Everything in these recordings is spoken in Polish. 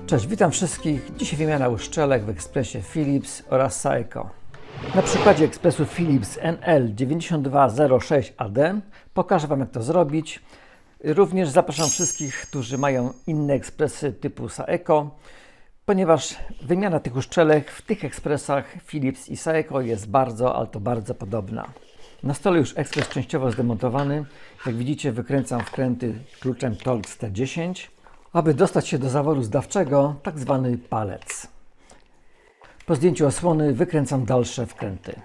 Cześć, witam wszystkich. Dzisiaj wymiana uszczelek w ekspresie Philips oraz Saeco. Na przykładzie ekspresu Philips NL9206AD pokażę Wam, jak to zrobić. Również zapraszam wszystkich, którzy mają inne ekspresy typu Saeco, ponieważ wymiana tych uszczelek w tych ekspresach Philips i Saeco jest bardzo, ale to bardzo podobna. Na stole już ekspres częściowo zdemontowany. Jak widzicie, wykręcam wkręty kluczem Torx T10, aby dostać się do zaworu zdawczego, tak zwany palec. Po zdjęciu osłony wykręcam dalsze wkręty.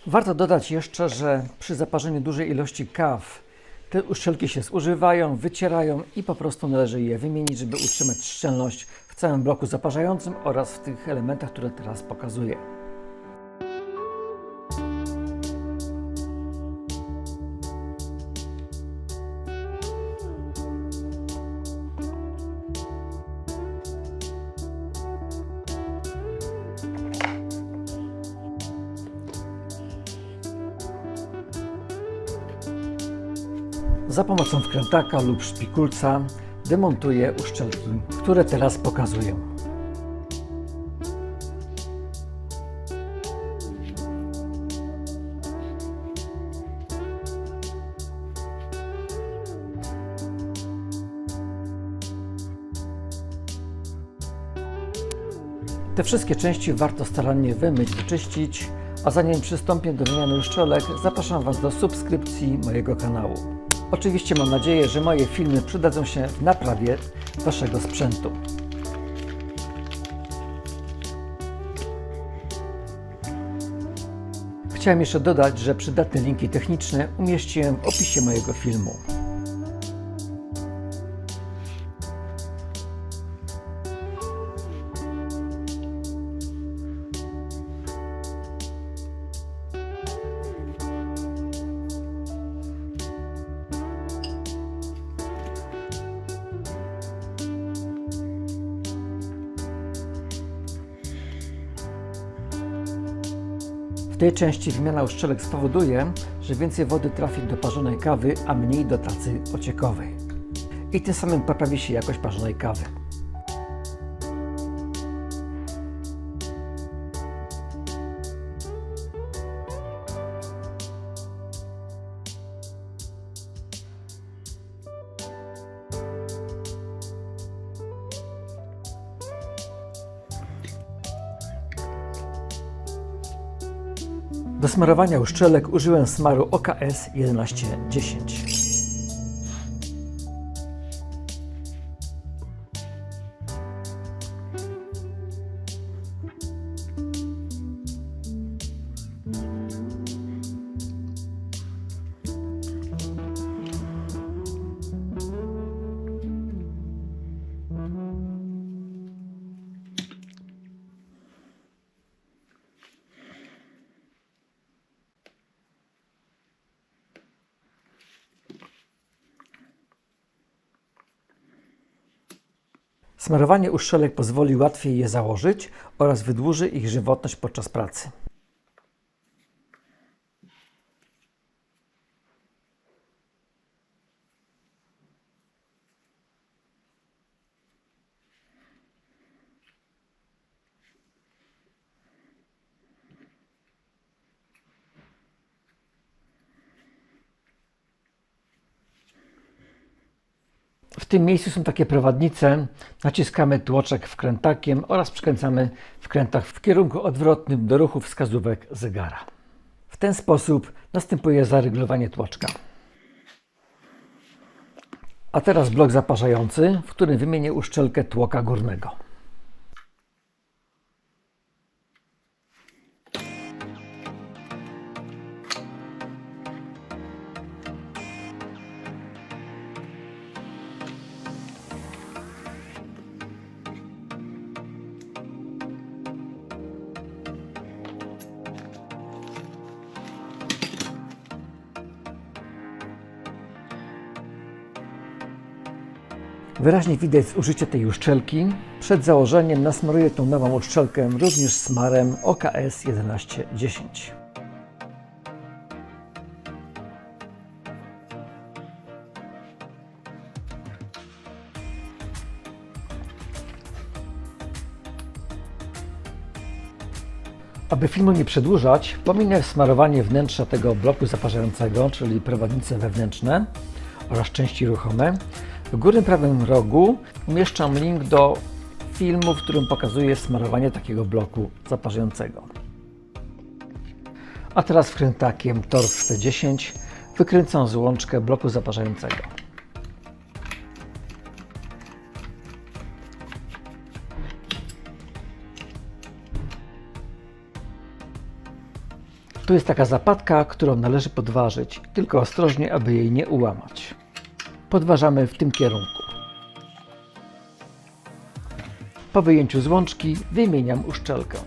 Warto dodać jeszcze, że przy zaparzeniu dużej ilości kaw te uszczelki się zużywają, wycierają i po prostu należy je wymienić, żeby utrzymać szczelność w całym bloku zaparzającym oraz w tych elementach, które teraz pokazuję. Za pomocą wkrętaka lub szpikulca demontuję uszczelki, które teraz pokazuję. Te wszystkie części warto starannie wymyć, wyczyścić, a zanim przystąpię do wymiany uszczelek, zapraszam Was do subskrypcji mojego kanału. Oczywiście mam nadzieję, że moje filmy przydadzą się w naprawie Waszego sprzętu. Chciałem jeszcze dodać, że przydatne linki techniczne umieściłem w opisie mojego filmu. W tej części wymiana uszczelek spowoduje, że więcej wody trafi do parzonej kawy, a mniej do tacy ociekowej. I tym samym poprawi się jakość parzonej kawy. Do smarowania uszczelek użyłem smaru OKS 1110. Smarowanie uszczelek pozwoli łatwiej je założyć oraz wydłuży ich żywotność podczas pracy. W tym miejscu są takie prowadnice. Naciskamy tłoczek wkrętakiem oraz przykręcamy wkrętach w kierunku odwrotnym do ruchu wskazówek zegara. W ten sposób następuje zareglowanie tłoczka. A teraz blok zaparzający, w którym wymienię uszczelkę tłoka górnego. Wyraźnie widać zużycie tej uszczelki. Przed założeniem nasmaruję tą nową uszczelkę również smarem OKS 1110. Aby filmu nie przedłużać, pominę smarowanie wnętrza tego bloku zaparzającego, czyli prowadnice wewnętrzne oraz części ruchome. W górnym prawym rogu umieszczam link do filmu, w którym pokazuję smarowanie takiego bloku zaparzającego. A teraz wkrętakiem Torx T10 wykręcam złączkę bloku zaparzającego. Tu jest taka zapadka, którą należy podważyć, tylko ostrożnie, aby jej nie ułamać. Podważamy w tym kierunku. Po wyjęciu złączki wymieniam uszczelkę.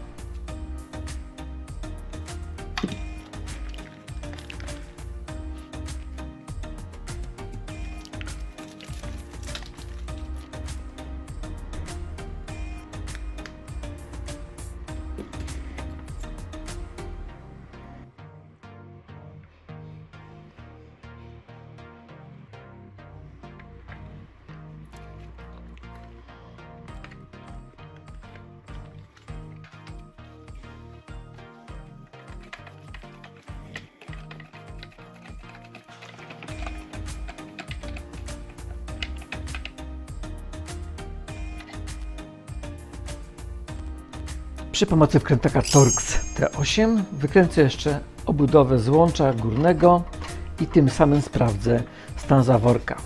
Przy pomocy wkrętaka Torx T8 wykręcę jeszcze obudowę złącza górnego i tym samym sprawdzę stan zaworka.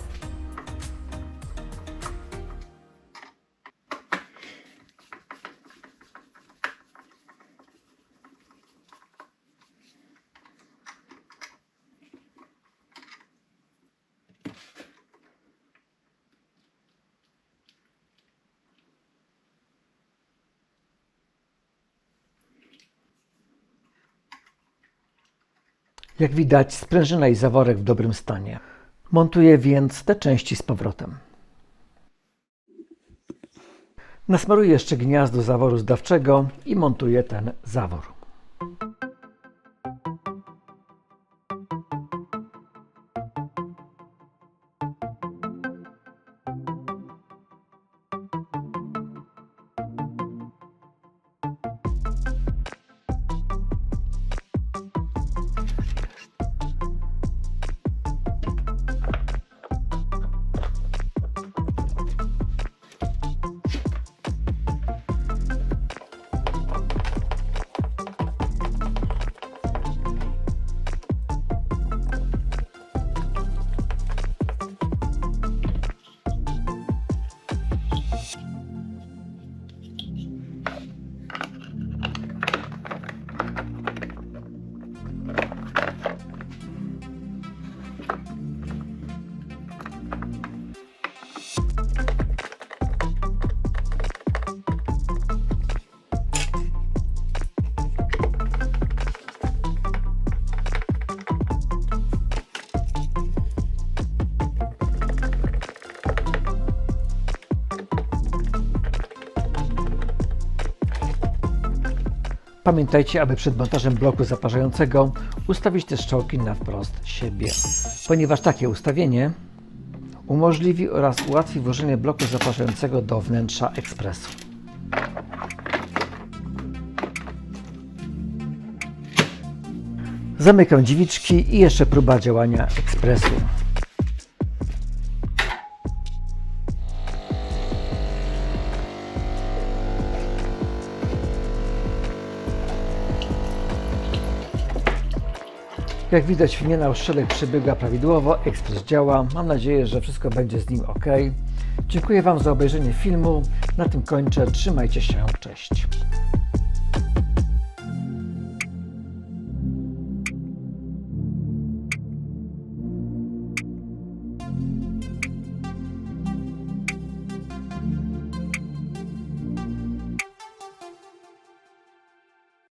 Jak widać, sprężyna i zaworek w dobrym stanie. Montuję więc te części z powrotem. Nasmaruję jeszcze gniazdo zaworu zdawczego i montuję ten zawór. Pamiętajcie, aby przed montażem bloku zaparzającego ustawić te strzałki na wprost siebie, ponieważ takie ustawienie umożliwi oraz ułatwi włożenie bloku zaparzającego do wnętrza ekspresu. Zamykam drzwiczki i jeszcze próba działania ekspresu. Jak widać, wymiana uszczelek przebiega prawidłowo, ekspres działa. Mam nadzieję, że wszystko będzie z nim ok. Dziękuję Wam za obejrzenie filmu. Na tym kończę. Trzymajcie się. Cześć.